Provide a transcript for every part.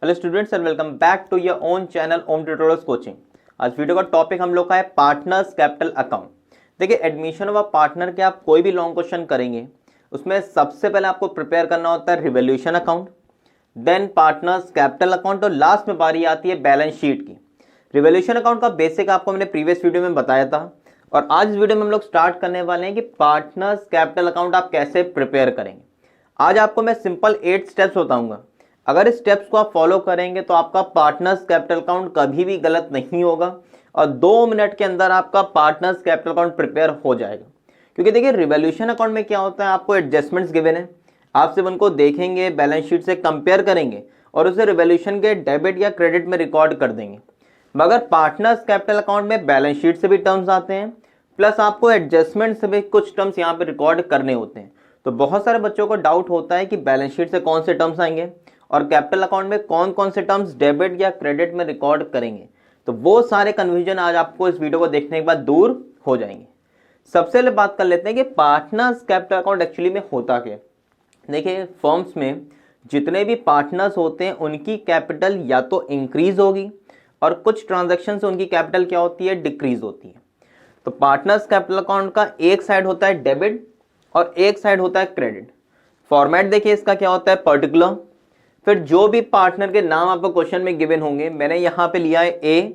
Hello students and welcome back to your own channel Om tutorials coaching. आज video का topic हम लोग का है पार्टनर्स कैपिटल अकाउंट। देखिए एडमिशन ऑफ पार्टनर के आप कोई भी लॉन्ग क्वेश्चन करेंगे उसमें सबसे पहले आपको प्रिपेयर करना होता है revolution account, then partners capital account और लास्ट में बारी आती है बैलेंस शीट की। रिवोल्यूशन अकाउंट का बेसिक आपको मैंने प्रीवियस वीडियो में बताया था और आज इस वीडियो में हम लोग स्टार्ट करने वाले हैं कि पार्टनर्स कैपिटल अकाउंट आप कैसे प्रिपेयर करेंगे। आज आपको मैं सिंपल 8 स्टेप्स बताऊंगा। अगर इस स्टेप्स को आप फॉलो करेंगे तो आपका पार्टनर्स कैपिटल अकाउंट कभी भी गलत नहीं होगा और 2 मिनट के अंदर आपका पार्टनर्स कैपिटल अकाउंट प्रिपेयर हो जाएगा। क्योंकि देखिए रिवोल्यूशन अकाउंट में क्या होता है, आपको एडजस्टमेंट्स गिवन है, आप सिर्फ उनको देखेंगे, बैलेंस शीट से कंपेयर करेंगे और उसे रिवोल्यूशन के डेबिट या क्रेडिट में रिकॉर्ड कर देंगे। मगर पार्टनर्स कैपिटल अकाउंट में बैलेंस शीट से भी टर्म्स आते हैं प्लस आपको एडजस्टमेंट से भी कुछ टर्म्स यहाँ पे रिकॉर्ड करने होते हैं। तो बहुत सारे बच्चों को डाउट होता है कि बैलेंस शीट से कौन से टर्म्स आएंगे और कैपिटल अकाउंट में कौन कौन से टर्म्स डेबिट या क्रेडिट में रिकॉर्ड करेंगे। तो वो सारे कन्फ्यूजन आज आपको इस वीडियो को देखने के बाद दूर हो जाएंगे। सबसे पहले बात कर लेते हैं कि पार्टनर्स कैपिटल अकाउंट एक्चुअली में होता क्या। देखिए फर्म्स में जितने भी पार्टनर्स होते हैं उनकी कैपिटल या तो इंक्रीज होगी और कुछ ट्रांजेक्शन से उनकी कैपिटल क्या होती है, डिक्रीज होती है। तो पार्टनर्स कैपिटल अकाउंट का एक साइड होता है डेबिट और एक साइड होता है क्रेडिट। फॉर्मेट देखिए इसका क्या होता है, पर्टिकुलर, फिर जो भी पार्टनर के नाम आपको क्वेश्चन में गिवन होंगे, मैंने यहां पे लिया है A,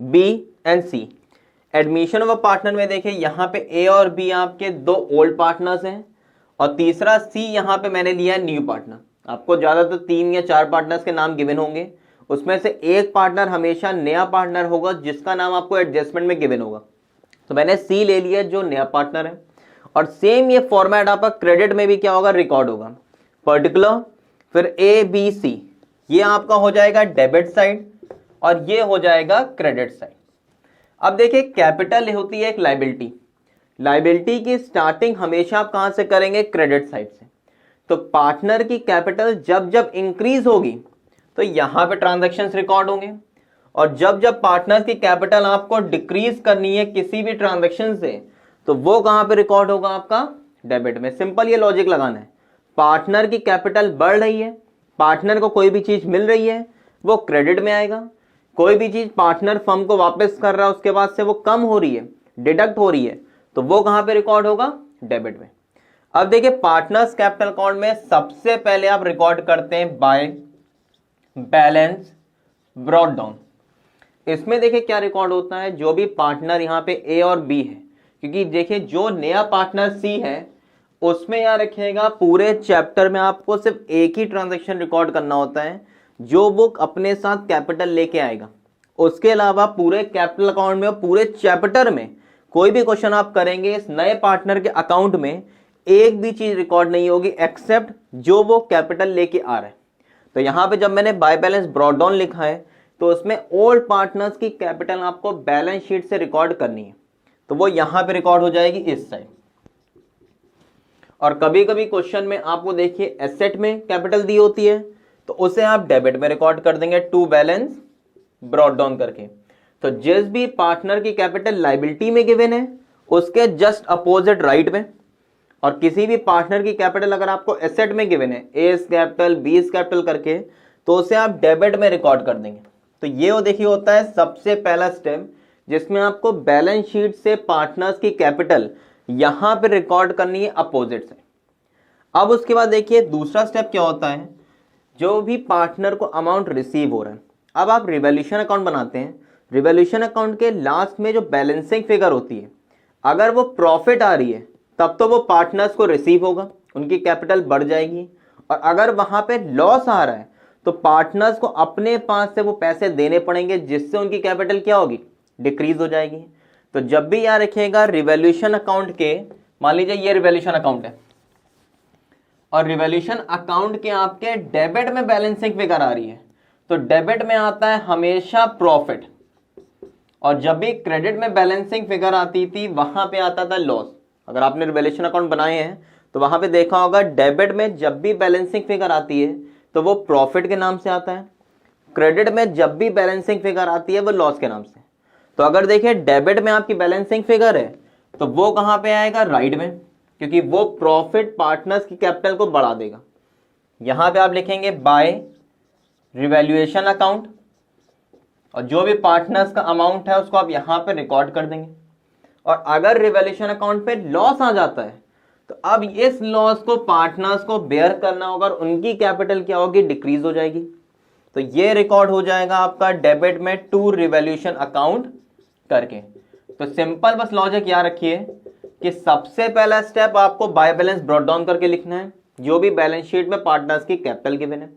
B and C. Admission of a partner में देखिए यहां पे ए और बी आपके 2 ओल्ड पार्टनर्स हैं और तीसरा सी यहां पे मैंने लिया है न्यू पार्टनर। आपको ज्यादातर 3 या 4 पार्टनर्स के नाम गिवन होंगे, उसमें से एक पार्टनर हमेशा नया पार्टनर होगा जिसका नाम आपको एडजस्टमेंट में गिवन होगा। तो मैंने सी ले लिया जो नया पार्टनर है और सेम ये फॉर्मेट आपका क्रेडिट में भी क्या होगा, रिकॉर्ड होगा। पर्टिकुलर, फिर ए बी सी, ये आपका हो जाएगा डेबिट साइड और ये हो जाएगा क्रेडिट साइड। अब देखिए कैपिटल होती है एक लायबिलिटी, लायबिलिटी की स्टार्टिंग हमेशा आप कहां से करेंगे, क्रेडिट साइड से। तो पार्टनर की कैपिटल जब जब इंक्रीज होगी तो यहां पे ट्रांजैक्शंस रिकॉर्ड होंगे और जब जब पार्टनर की कैपिटल आपको डिक्रीज करनी है किसी भी ट्रांजैक्शन से तो वो कहां पे रिकॉर्ड होगा, आपका डेबिट में। सिंपल ये लॉजिक लगाना है, पार्टनर की कैपिटल बढ़ रही है, पार्टनर को कोई भी चीज मिल रही है वो क्रेडिट में आएगा, कोई भी चीज पार्टनर फर्म को वापस कर रहा है उसके बाद से वो कम हो रही है, डिडक्ट हो रही है, तो वो कहां पे रिकॉर्ड होगा, डेबिट में। अब देखिए पार्टनर्स कैपिटल अकाउंट में सबसे पहले आप रिकॉर्ड करते हैं बाय बैलेंस ब्रॉट डाउन। इसमें देखिए क्या रिकॉर्ड होता है, जो भी पार्टनर यहाँ पे ए और बी है, क्योंकि देखिए जो नया पार्टनर सी है उसमें याद रखिएगा पूरे चैप्टर में आपको सिर्फ एक ही ट्रांजैक्शन रिकॉर्ड करना होता है जो वो अपने साथ कैपिटल लेके आएगा। उसके अलावा पूरे कैपिटल अकाउंट में और पूरे चैप्टर में कोई भी क्वेश्चन आप करेंगे इस नए पार्टनर के अकाउंट में एक भी चीज रिकॉर्ड नहीं होगी एक्सेप्ट जो वो कैपिटल लेके आ रहा है। तो यहां पे जब मैंने बाय बैलेंस ब्रॉट डाउन लिखा है तो उसमें ओल्ड पार्टनर्स की कैपिटल आपको बैलेंस शीट से रिकॉर्ड करनी है, तो वो यहां पे रिकॉर्ड हो जाएगी इस साइड। और कभी कभी क्वेश्चन में आपको देखिए एसेट में कैपिटल दी होती है तो उसे आप डेबिट में रिकॉर्ड कर देंगे टू बैलेंस ब्रॉट डाउन करके। तो जिस भी पार्टनर की कैपिटल लायबिलिटी में गिवन है उसके जस्ट अपोजिट राइट में, और किसी भी पार्टनर की कैपिटल अगर आपको एसेट में गिवन है ए कैपिटल बी कैपिटल करके तो उसे आप डेबिट में रिकॉर्ड कर देंगे। तो ये वो देखिए होता है सबसे पहला स्टेप जिसमें आपको बैलेंस शीट से पार्टनर्स की कैपिटल यहां पे रिकॉर्ड करनी है अपोजिट से। अब उसके बाद देखिए दूसरा स्टेप क्या होता है, जो भी पार्टनर को अमाउंट रिसीव हो रहा है, अब आप रिवोल्यूशन अकाउंट बनाते हैं। रिवोल्यूशन अकाउंट के लास्ट में जो बैलेंसिंग फिगर होती है अगर वो प्रॉफिट आ रही है तब तो वो पार्टनर्स को रिसीव होगा, उनकी कैपिटल बढ़ जाएगी, और अगर वहां पे लॉस आ रहा है तो पार्टनर्स को अपने पास से वो पैसे देने पड़ेंगे जिससे उनकी कैपिटल क्या होगी, डिक्रीज हो जाएगी। तो जब भी याद रखिएगा रिवोल्यूशन अकाउंट के, मान लीजिए ये रिवोल्यूशन अकाउंट है और रिवोल्यूशन अकाउंट के आपके डेबिट में बैलेंसिंग फिगर आ रही है तो डेबिट में आता है हमेशा प्रॉफिट, और जब भी क्रेडिट में बैलेंसिंग फिगर आती थी वहां पे आता था लॉस। अगर आपने रिवोल्यूशन अकाउंट बनाए हैं तो वहां पे देखा होगा डेबिट में जब भी बैलेंसिंग फिगर आती है तो वो प्रॉफिट के नाम से आता है, क्रेडिट में जब भी बैलेंसिंग फिगर आती है वो लॉस के नाम से। तो अगर देखिए डेबिट में आपकी बैलेंसिंग फिगर है तो वो कहां पे आएगा, राइट में, क्योंकि वो प्रॉफिट पार्टनर्स की कैपिटल को बढ़ा देगा। यहां पे आप लिखेंगे बाय रिवैल्यूएशन अकाउंट, और जो भी पार्टनर्स का अमाउंट है उसको आप यहां पे रिकॉर्ड कर देंगे। और अगर रिवैल्यूएशन अकाउंट पे लॉस आ जाता है तो अब इस लॉस को पार्टनर्स को बेयर करना होगा और उनकी कैपिटल क्या होगी, डिक्रीज हो जाएगी। तो ये रिकॉर्ड हो जाएगा आपका डेबिट में टू रिवैल्यूएशन अकाउंट करके। तो सिंपल बस लॉजिक याद रखिए कि सबसे पहला स्टेप आपको बाय बैलेंस ब्रॉट डाउन करके लिखना है, जो भी बैलेंस शीट में पार्टनर्स की कैपिटल गिवन है।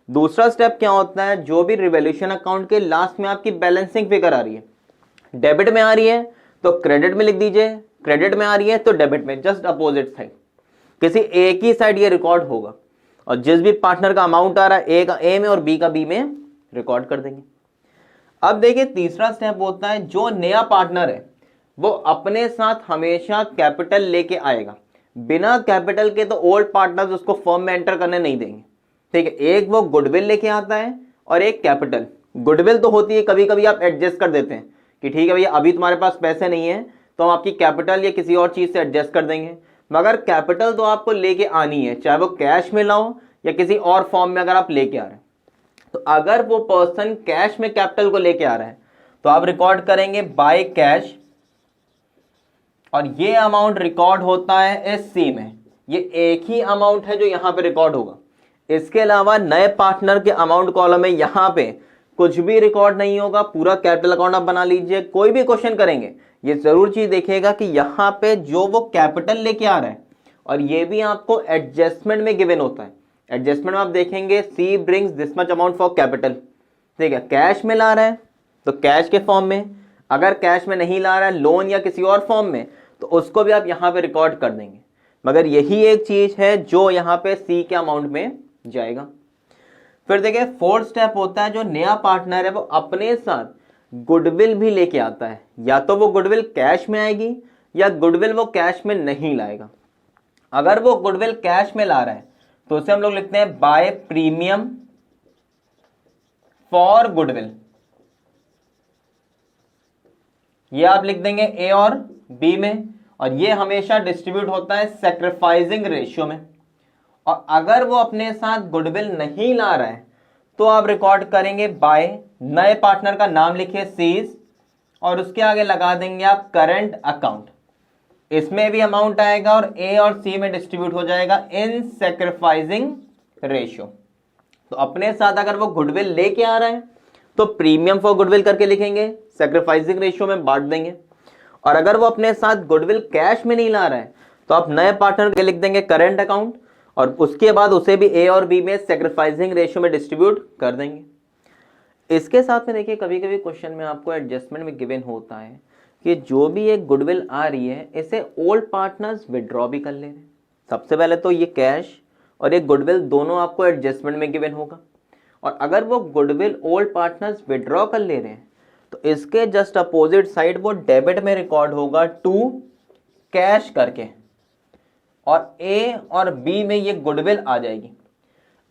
दूसरा स्टेप क्या होता है, जो भी रिवैल्यूएशन अकाउंट के लास्ट में आपकी बैलेंसिंग फिगर आ रही है, डेबिट में आ रही है तो क्रेडिट में लिख दीजिए, क्रेडिट में आ रही है तो डेबिट में, जस्ट अपोजिट साइड, किसी एक ही साइड ये रिकॉर्ड होगा। और जिस भी पार्टनर का अमाउंट आ रहा है ए का ए में और बी का बी में रिकॉर्ड कर देंगे। अब देखिए तीसरा स्टेप होता है, जो नया पार्टनर है वो अपने साथ हमेशा कैपिटल लेके आएगा। बिना कैपिटल के तो ओल्ड पार्टनर्स उसको फर्म में एंटर करने नहीं देंगे, ठीक है। एक वो गुडविल लेके आता है और एक कैपिटल। गुडविल तो होती है कभी कभी आप एडजस्ट कर देते हैं कि ठीक है भैया अभी तुम्हारे पास पैसे नहीं है तो हम आपकी कैपिटल या किसी और चीज से एडजस्ट कर देंगे, मगर कैपिटल तो आपको लेके आनी है, चाहे वो कैश में लाओ या किसी और फॉर्म में अगर आप लेके आ रहे हैं। तो अगर वो पर्सन कैश में कैपिटल को लेके आ रहा है तो आप रिकॉर्ड करेंगे बाय कैश, और ये अमाउंट रिकॉर्ड होता है इस सी में। ये एक ही अमाउंट है जो यहां पे रिकॉर्ड होगा। इसके अलावा नए पार्टनर के अमाउंट कॉलम में यहां पे कुछ भी रिकॉर्ड नहीं होगा। पूरा कैपिटल अकाउंट आप बना लीजिए, कोई भी क्वेश्चन करेंगे ये जरूर चीज देखिएगा कि यहां पे जो वो कैपिटल लेके आ रहा है, और ये भी आपको एडजस्टमेंट में गिवन होता है। एडजस्टमेंट में आप देखेंगे she brings this much amount for capital, ठीक है। कैश में ला रहा है तो कैश के फॉर्म में, अगर कैश में नहीं ला रहा है लोन या किसी और फॉर्म में तो उसको भी आप यहां पे रिकॉर्ड कर देंगे। मगर यही एक चीज है जो यहां पे सी के अमाउंट में जाएगा। फिर देखिए फोर्थ स्टेप होता है, जो नया पार्टनर है वो अपने साथ गुडविल भी लेके आता है। या तो वो गुडविल कैश में आएगी या गुडविल वो कैश में नहीं लाएगा। अगर वो गुडविल कैश में ला रहा है तो उसे हम लोग लिखते हैं बाय प्रीमियम फॉर गुडविल। ये आप लिख देंगे ए और बी में, और ये हमेशा डिस्ट्रीब्यूट होता है सैक्रिफाइसिंग रेशियो में। और अगर वो अपने साथ गुडविल नहीं ला रहा है तो आप रिकॉर्ड करेंगे बाय, नए पार्टनर का नाम लिखिए सीज, और उसके आगे लगा देंगे आप करंट अकाउंट। इसमें भी अमाउंट आएगा और ए और सी में डिस्ट्रीब्यूट हो जाएगा इन सैक्रिफाइसिंग रेशियो। तो अपने साथ अगर वो गुडविल लेके आ रहा है तो प्रीमियम फॉर गुडविल करके लिखेंगे, सैक्रिफाइसिंग रेशियो में बांट देंगे। और अगर वो अपने साथ गुडविल कैश में नहीं ला रहा है तो आप नए पार्टनर के लिख देंगे करंट अकाउंट, और उसके बाद उसे भी ए और बी में सैक्रिफाइसिंग रेशियो में डिस्ट्रीब्यूट कर देंगे। इसके साथ में देखिए कभी कभी क्वेश्चन में आपको एडजस्टमेंट में गिवन होता है कि जो भी एक गुडविल आ रही है इसे ओल्ड पार्टनर्स विड्रॉ भी कर ले रहे हैं। सबसे पहले तो ये कैश और ये गुडविल दोनों आपको एडजस्टमेंट में गिवन होगा, और अगर वो गुडविल ओल्ड पार्टनर्स विड्रॉ कर ले रहे हैं तो इसके जस्ट अपोजिट साइड वो डेबिट में रिकॉर्ड होगा टू कैश करके, और ए और बी में ये गुडविल आ जाएगी।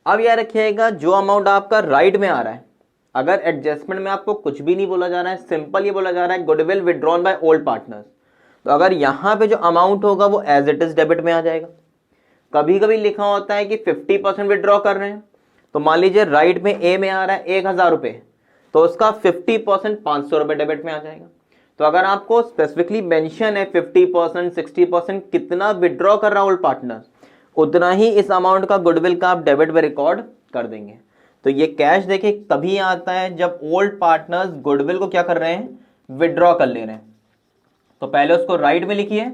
अब याद रखिएगा जो अमाउंट आपका राइट में आ रहा है, अगर एडजस्टमेंट में आपको कुछ भी नहीं बोला जा रहा है, सिंपल ये बोला जा रहा है goodwill withdrawn by old partners, तो अगर यहां पे जो अमाउंट होगा वो एज इट इज डेबिट में आ जाएगा। कभी कभी लिखा होता है कि 50% विड्रॉ कर रहे हैं, तो मान लीजिए राइट में ए में आ रहा है 1000 रुपए, तो उसका 50% 500 रुपए डेबिट में आ जाएगा। तो अगर आपको स्पेसिफिकली मेंशन है 50% 60% कितना विड्रॉ कर रहा है ओल्ड पार्टनर, उतना ही इस अमाउंट का गुडविल का आप डेबिट में रिकॉर्ड कर देंगे। तो ये कैश देखिए तभी आता है जब ओल्ड पार्टनर्स गुडविल को क्या कर रहे हैं, विड्रॉ कर ले रहे हैं। तो पहले उसको राइट में लिखिए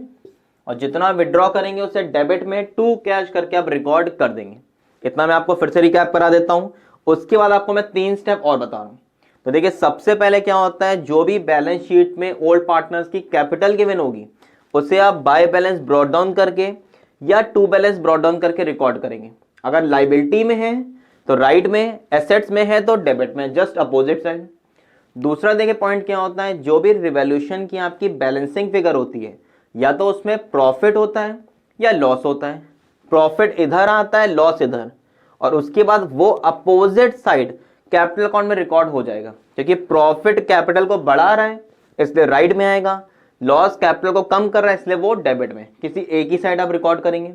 और जितना विड्रॉ करेंगे उसे डेबिट में टू कैश करके आप रिकॉर्ड कर देंगे। इतना मैं आपको फिर से रिकैप करा देता हूं, उसके बाद आपको मैं 3 स्टेप और बता रहा हूं। तो देखिए सबसे पहले क्या होता है, जो भी बैलेंस शीट में ओल्ड पार्टनर्स की कैपिटल गिवन होगी उसे आप बाय बैलेंस ब्रॉट डाउन करके या टू बैलेंस ब्रॉट डाउन करके रिकॉर्ड करेंगे। अगर लायबिलिटी में है तो राइट में, एसेट्स में है तो डेबिट में, जस्ट अपोजिट साइड। दूसरा देखिए पॉइंट क्या होता है, जो भी रिवैल्यूएशन की आपकी बैलेंसिंग फिगर होती है या तो उसमें प्रॉफिट होता है या लॉस होता है। प्रॉफिट इधर आता है, लॉस इधर, और उसके बाद वो अपोजिट साइड कैपिटल अकाउंट में रिकॉर्ड हो जाएगा, क्योंकि प्रॉफिट कैपिटल को बढ़ा रहा है इसलिए राइट में आएगा, लॉस कैपिटल को कम कर रहा है इसलिए वो डेबिट में, किसी एक ही साइड आप रिकॉर्ड करेंगे।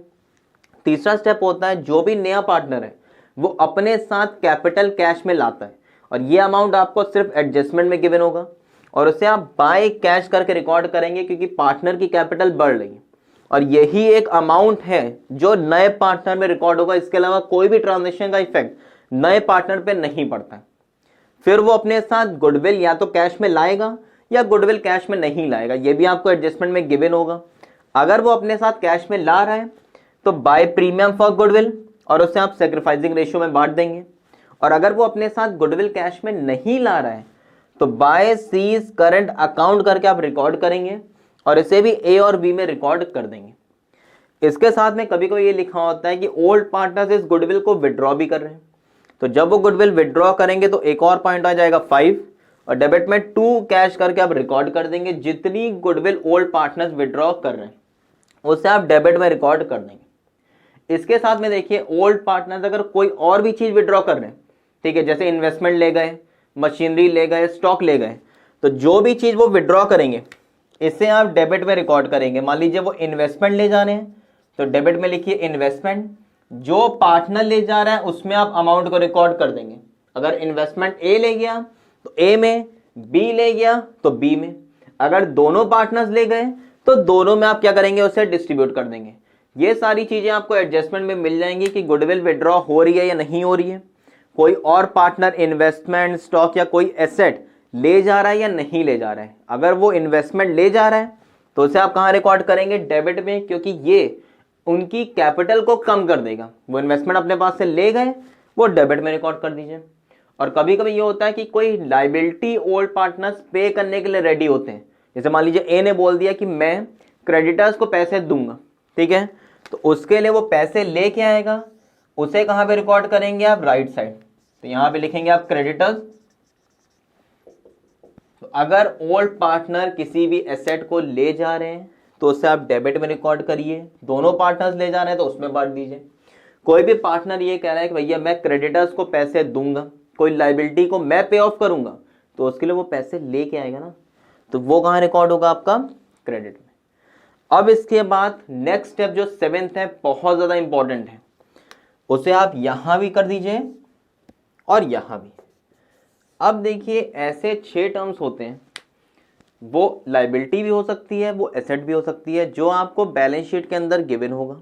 तीसरा स्टेप होता है, जो भी नया पार्टनर है वो अपने साथ कैपिटल कैश में लाता है, और ये अमाउंट आपको सिर्फ एडजस्टमेंट में गिवन होगा, और उसे आप बाय कैश करके रिकॉर्ड करेंगे क्योंकि पार्टनर की कैपिटल बढ़ रही है, और यही एक अमाउंट है जो नए पार्टनर में रिकॉर्ड होगा। इसके अलावा कोई भी ट्रांजेक्शन का इफेक्ट नए पार्टनर पे नहीं पड़ता है। फिर वो अपने साथ गुडविल या तो कैश में लाएगा या गुडविल कैश में नहीं लाएगा, ये भी आपको एडजस्टमेंट में गिवन होगा। अगर वो अपने साथ कैश में ला रहा है तो बाय प्रीमियम फॉर गुडविल, और उसे आप सेक्रीफाइसिंग रेशियो में बांट देंगे। और अगर वो अपने साथ गुडविल कैश में नहीं ला रहा है तो बाय सीज करंट अकाउंट करके आप रिकॉर्ड करेंगे, और इसे भी ए और बी में रिकॉर्ड कर देंगे। इसके साथ में कभी कभी ये लिखा होता है कि ओल्ड पार्टनर्स इस गुडविल को विड्रॉ भी कर रहे हैं, तो जब वो गुडविल विड्रॉ करेंगे तो एक और पॉइंट आ जाएगा 5, और डेबिट में 2 कैश करके आप रिकॉर्ड कर देंगे। जितनी गुडविल ओल्ड पार्टनर्स विड्रॉ कर रहे हैं उसे आप डेबिट में रिकॉर्ड कर देंगे। इसके साथ में देखिए, ओल्ड पार्टनर्स अगर कोई और भी चीज विड्रॉ कर रहे हैं, ठीक है, जैसे इन्वेस्टमेंट ले गए, मशीनरी ले गए, स्टॉक ले गए, तो जो भी चीज वो विड्रॉ करेंगे इसे आप डेबिट में रिकॉर्ड करेंगे। मान लीजिए वो इन्वेस्टमेंट ले जा रहे हैं तो डेबिट में लिखिए इन्वेस्टमेंट, जो पार्टनर ले जा रहा है उसमें आप अमाउंट को रिकॉर्ड कर देंगे। अगर इन्वेस्टमेंट ए ले गया तो ए में, बी ले गया तो बी में, अगर दोनों पार्टनर्स ले गए तो दोनों में आप क्या करेंगे, उसे डिस्ट्रीब्यूट कर देंगे। ये सारी चीजें आपको एडजस्टमेंट में मिल जाएंगी कि गुडविल विड्रॉ हो रही है या नहीं हो रही है, कोई और पार्टनर इन्वेस्टमेंट, स्टॉक या कोई एसेट ले जा रहा है या नहीं ले जा रहा है। अगर वो इन्वेस्टमेंट ले जा रहा है तो उसे आप कहां रिकॉर्ड करेंगे, डेबिट में, क्योंकि ये उनकी कैपिटल को कम कर देगा। वो इन्वेस्टमेंट अपने पास से ले गए, वो डेबिट में रिकॉर्ड कर दीजिए। और कभी कभी ये होता है कि कोई लाइबिलिटी ओल्ड पार्टनर्स पे करने के लिए रेडी होते हैं, जैसे मान लीजिए ए ने बोल दिया कि मैं क्रेडिटर्स को पैसे दूंगा, ठीक है, तो उसके लिए वो पैसे लेके आएगा, उसे कहां पे रिकॉर्ड करेंगे आप, राइट साइड। तो यहां पे लिखेंगे आप क्रेडिटर्स। तो अगर ओल्ड पार्टनर किसी भी एसेट को ले जा रहे हैं तो उसे आप डेबिट में रिकॉर्ड करिए, दोनों पार्टनर्स ले जा रहे हैं तो उसमें बांट दीजिए। कोई भी पार्टनर ये कह रहा है कि भैया मैं क्रेडिटर्स को पैसे दूंगा, कोई लाइबिलिटी को मैं पे ऑफ करूंगा, तो उसके लिए वो पैसे लेके आएगा ना, तो वो कहां रिकॉर्ड होगा, आपका क्रेडिट में। अब इसके बाद नेक्स्ट स्टेप जो 7th है, बहुत ज्यादा इंपॉर्टेंट है, उसे आप यहां भी कर दीजिए और यहां भी। अब देखिए, ऐसे 6 टर्म्स होते हैं, वो लाइबिलिटी भी हो सकती है, वो एसेट भी हो सकती है, जो आपको बैलेंस शीट के अंदर गिवन होगा,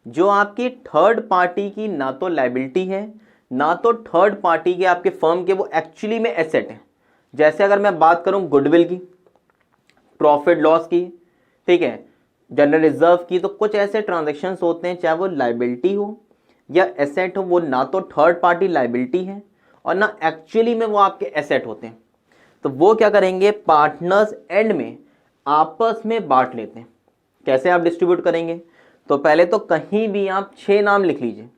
जो आपकी थर्ड पार्टी की ना तो लाइबिलिटी है ना तो थर्ड पार्टी के आपके फर्म के वो एक्चुअली में एसेट है। जैसे अगर मैं बात करूं गुडविल की, प्रॉफिट लॉस की, ठीक है, जनरल रिजर्व की, तो कुछ ऐसे ट्रांजैक्शंस होते हैं चाहे वो लाइबिलिटी हो या एसेट हो, वो ना तो थर्ड पार्टी लाइबिलिटी है और ना एक्चुअली में वो आपके एसेट होते हैं। तो वो क्या करेंगे, पार्टनर्स एंड में आपस में बांट लेते हैं। कैसे आप डिस्ट्रीब्यूट करेंगे, तो पहले तो कहीं भी आप 6 नाम लिख लीजिए।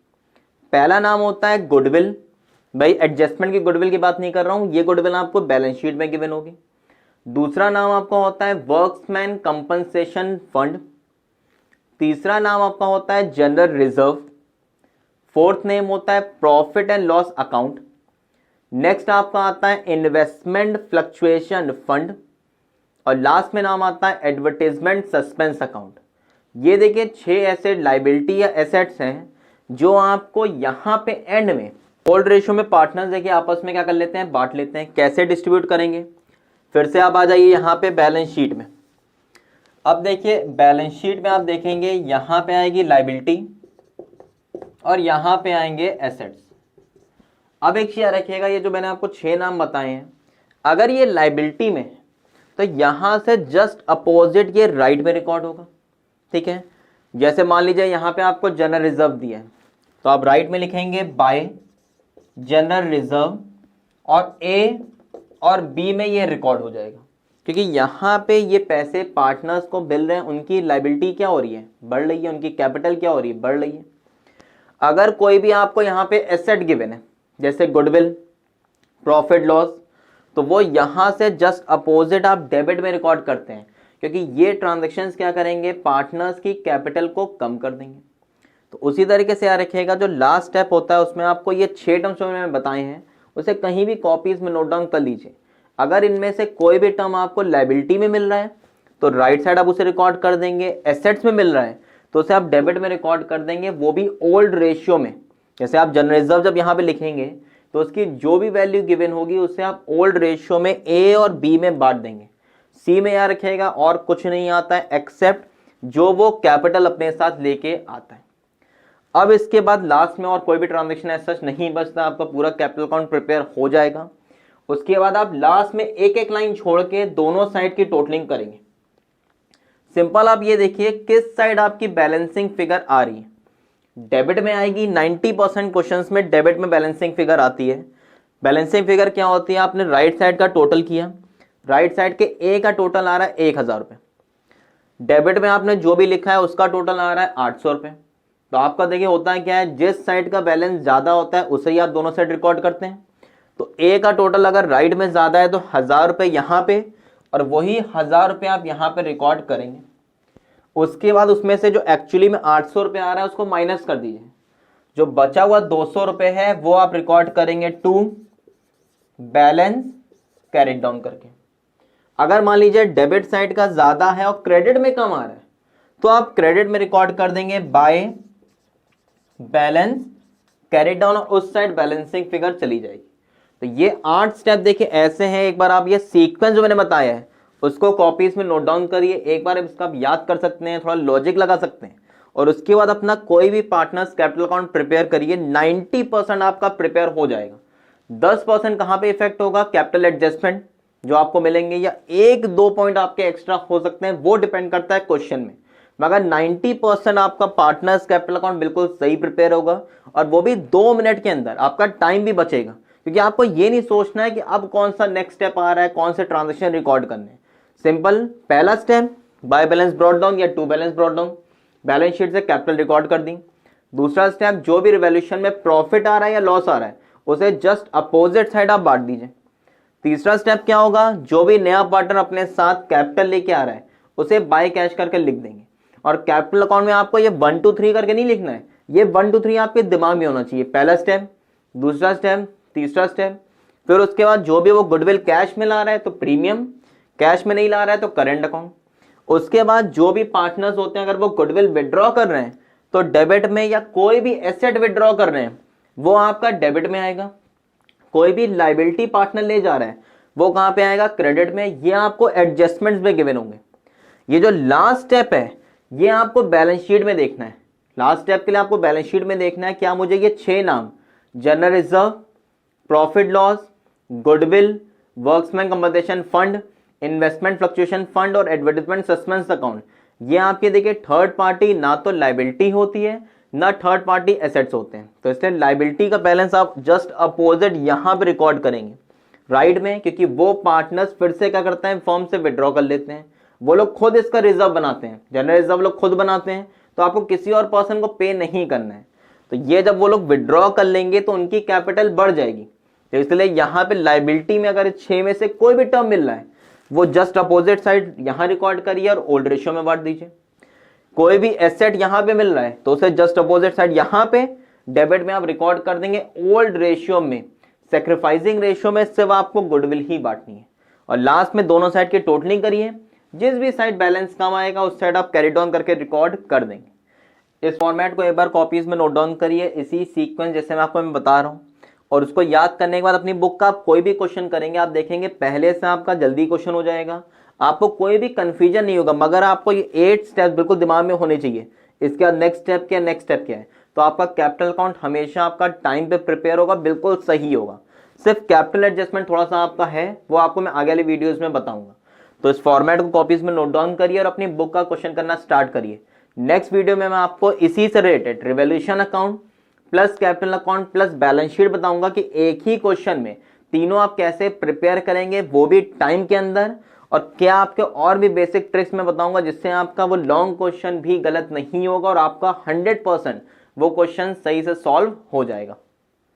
पहला नाम होता है गुडविल, भाई एडजस्टमेंट की गुडविल की बात नहीं कर रहा हूं, ये गुडविल आपको बैलेंस शीट में गिवन होगी। दूसरा नाम आपका होता है वर्क्समैन कंपनसेशन फंड। तीसरा नाम आपका होता है जनरल रिजर्व। फोर्थ नेम होता है profit and loss account. Next आपका आता है इन्वेस्टमेंट फ्लक्चुएशन फंड, और लास्ट में नाम आता है एडवर्टाइजमेंट सस्पेंस अकाउंट। ये देखिए 6 ऐसे लाइबिलिटी या एसेट्स हैं जो आपको यहां पे एंड में ओल्ड रेशियो में पार्टनर्स देखिए आपस में क्या कर लेते हैं, बांट लेते हैं। कैसे डिस्ट्रीब्यूट करेंगे, फिर से आप आ जाइए यहां पे बैलेंस शीट में। अब देखिए बैलेंस शीट में आप देखेंगे यहां पे आएगी लाइबिलिटी और यहां पे आएंगे एसेट्स। अब एक चीज रखिएगा, ये जो मैंने आपको 6 नाम बताए हैं, अगर ये लाइबिलिटी में तो यहां से जस्ट अपोजिट ये राइट में रिकॉर्ड होगा, ठीक है। जैसे मान लीजिए यहां पे आपको जनरल रिजर्व दिया है, तो आप राइट में लिखेंगे बाय जनरल रिजर्व, और ए और बी में ये रिकॉर्ड हो जाएगा, क्योंकि यहां पे ये पैसे पार्टनर्स को मिल रहे हैं, उनकी लाइबिलिटी क्या हो रही है, बढ़ रही है, उनकी कैपिटल क्या हो रही है, बढ़ रही है। अगर कोई भी आपको यहां पे एसेट गिवन है, जैसे गुडविल, प्रॉफिट लॉस, तो वो यहां से जस्ट अपोजिट आप डेबिट में रिकॉर्ड करते हैं, क्योंकि ये ट्रांजैक्शंस क्या करेंगे, पार्टनर्स की कैपिटल को कम कर देंगे। तो उसी तरीके से याद रखिएगा, जो लास्ट स्टेप होता है उसमें आपको ये 6 टर्म्स जो मैंने बताए हैं उसे कहीं भी कॉपीज में नोट डाउन कर लीजिए। अगर इनमें से कोई भी टर्म आपको लाइबिलिटी में मिल रहा है तो राइट साइड आप उसे रिकॉर्ड कर देंगे, एसेट्स में मिल रहा है तो उसे आप डेबिट में रिकॉर्ड कर देंगे, वो भी ओल्ड रेशियो में। जैसे आप जनरल रिजर्व जब यहाँ पे लिखेंगे तो उसकी जो भी वैल्यू गिवन होगी उसे आप ओल्ड रेशियो में ए और बी में बांट देंगे। सी में याद रखिएगा और कुछ नहीं आता है एक्सेप्ट जो वो कैपिटल अपने साथ लेके आता है। अब इसके बाद लास्ट में और कोई भी ट्रांजेक्शन ऐसा नहीं बचता, आपका पूरा कैपिटल अकाउंट प्रिपेयर हो जाएगा। उसके बाद आप लास्ट में एक एक लाइन छोड़ के दोनों साइड की टोटलिंग करेंगे। सिंपल आप ये देखिए किस साइड आपकी बैलेंसिंग फिगर आ रही है। डेबिट में आएगी, 90% क्वेश्चंस में डेबिट में बैलेंसिंग फिगर आती है। बैलेंसिंग फिगर क्या होती है, आपने राइट साइड का टोटल किया, राइट साइड के ए का टोटल आ रहा है 1000 रुपये, डेबिट में आपने जो भी लिखा है उसका टोटल आ रहा है 800 रुपये। तो आपका देखिए होता है क्या है, जिस साइड का बैलेंस ज्यादा होता है उसे ही आप दोनों साइड रिकॉर्ड करते हैं। तो ए का टोटल अगर राइट में ज्यादा है तो 1000 रुपये यहाँ पे और वही 1000 रुपये आप यहाँ पे रिकॉर्ड करेंगे। उसके बाद उसमें से जो एक्चुअली में 800 रुपये आ रहा है उसको माइनस कर दीजिए, जो बचा हुआ 200 रुपये है वो आप रिकॉर्ड करेंगे टू बैलेंस कैरिड डाउन करके। अगर मान लीजिए डेबिट साइड का ज्यादा है और क्रेडिट में कम आ रहा है तो आप क्रेडिट में रिकॉर्ड कर देंगे बाय बैलेंस कैरिड डाउन और उस साइड बैलेंसिंग फिगर चली जाएगी। तो ये 8 स्टेप देखिए ऐसे हैं। एक बार आप ये सीक्वेंस जो मैंने बताया है उसको कॉपीज में नोट डाउन करिए, एक बार इसका आप याद कर सकते हैं, थोड़ा लॉजिक लगा सकते हैं और उसके बाद अपना कोई भी पार्टनर्स कैपिटल अकाउंट प्रिपेयर करिए। 90% आपका प्रिपेयर हो जाएगा। 10% कहां पे इफेक्ट होगा, कैपिटल एडजस्टमेंट जो आपको मिलेंगे या 1-2 पॉइंट आपके एक्स्ट्रा हो सकते हैं, वो डिपेंड करता है क्वेश्चन में। मगर 90% आपका पार्टनर्स कैपिटल अकाउंट बिल्कुल सही प्रिपेयर होगा और वो भी 2 मिनट के अंदर। आपका टाइम भी बचेगा क्योंकि आपको ये नहीं सोचना है कि अब कौन सा नेक्स्ट स्टेप आ रहा है, कौन से ट्रांजेक्शन रिकॉर्ड करने। सिंपल पहला step by balance brought down या to balance brought down, balance sheet से कैपिटल रिकॉर्ड कर दी। दूसरा स्टेप जो भी रिवैल्यूएशन में प्रॉफिट आ रहा है या लॉस आ रहा है उसे जस्ट अपोजिट साइड आप बांट दीजिए। तीसरा स्टेप क्या होगा, जो भी नया पार्टनर अपने साथ कैपिटल लेके आ रहा है उसे बाय कैश करके लिख देंगे। और कैपिटल अकाउंट में आपको ये 1 2 3 करके नहीं लिखना है, ये 1 2 3 आपके दिमाग में होना चाहिए। पहला स्टेप, दूसरा स्टेप, तीसरा स्टेप। फिर उसके बाद जो भी वो गुडविल कैश में ला रहा है तो प्रीमियम, कैश में नहीं ला रहा है तो करेंट अकाउंट। उसके बाद जो भी पार्टनर्स होते हैं अगर वो गुडविल विड्रॉ कर रहे हैं तो डेबिट में, या कोई भी एसेट विड्रॉ कर रहे हैं वो आपका डेबिट में आएगा। कोई भी लायबिलिटी पार्टनर ले जा रहा है वो कहां पे आएगा, क्रेडिट में। ये आपको एडजस्टमेंट्स में गिवन होंगे। ये जो लास्ट स्टेप है ये आपको बैलेंस शीट में देखना है। लास्ट स्टेप के लिए आपको बैलेंस शीट में देखना है क्या, मुझे ये 6 नाम, general reserve, profit loss, goodwill, workmen compensation fund, investment fluctuation fund और एडवर्टाइजमेंट सस्पेंस अकाउंट, ये आपके देखिए थर्ड पार्टी ना तो लायबिलिटी होती है ना थर्ड पार्टी एसेट्स होते हैं। तो इसलिए लायबिलिटी का बैलेंस आप जस्ट अपोजिट यहां पे रिकॉर्ड करेंगे राइट में, क्योंकि वो पार्टनर्स फिर से क्या करते हैं, फर्म से विड्रॉ कर लेते हैं। वो लोग खुद इसका रिजर्व बनाते हैं, जनरल रिजर्व लोग खुद बनाते हैं, तो आपको किसी और पर्सन को पे नहीं करना है। तो ये जब वो लोग विड्रॉ कर लेंगे तो उनकी कैपिटल बढ़ जाएगी। तो इसलिए यहाँ पे लायबिलिटी में अगर 6 में से कोई भी टर्म मिल रहा है वो जस्ट अपोजिट साइड यहां रिकॉर्ड करिए और ओल्ड रेशियो में बांट दीजिए। कोई भी एसेट यहां पे मिल रहा है तो उसे जस्ट अपोजिट साइड यहां पे डेबिट में आप रिकॉर्ड कर देंगे ओल्ड रेशियो में। सैक्रिफाइसिंग रेशियो में सिर्फ आपको गुडविल ही बांटनी है। और लास्ट में दोनों साइड की टोटलिंग करिए, जिस भी साइड बैलेंस कम आएगा उस साइड आप कैरी डाउन करके रिकॉर्ड कर देंगे। इस फॉर्मेट को एक बार कॉपीज में नोट डाउन करिए, इसी सीक्वेंस जैसे मैं आपको बता रहा हूं। और उसको याद करने के बाद अपनी बुक का आप कोई भी क्वेश्चन करेंगे आप देखेंगे पहले से आपका जल्दी क्वेश्चन हो जाएगा, आपको कोई भी कंफ्यूजन नहीं होगा। मगर आपको ये 8 स्टेप बिल्कुल दिमाग में होने चाहिए। इसके बाद नेक्स्ट स्टेप क्या है, नेक्स्ट स्टेप क्या है, तो आपका कैपिटल अकाउंट हमेशा आपका टाइम पे प्रिपेयर होगा, बिल्कुल सही होगा। सिर्फ कैपिटल एडजस्टमेंट थोड़ा सा आपका है, वो आपको मैं आगे वाली वीडियोज में बताऊंगा। तो इस फॉर्मेट को कॉपीज में नोट डाउन करिए और अपनी बुक का क्वेश्चन करना स्टार्ट करिए। नेक्स्ट वीडियो में मैं आपको इसी से related revaluation account plus capital account plus balance sheet बताऊंगा कि एक ही क्वेश्चन में तीनों आप कैसे प्रिपेयर करेंगे, वो भी टाइम के अंदर। और क्या आपके और भी बेसिक ट्रिक्स में बताऊंगा जिससे आपका वो लॉन्ग क्वेश्चन भी गलत नहीं होगा और आपका 100% वो क्वेश्चन सही से सॉल्व हो जाएगा।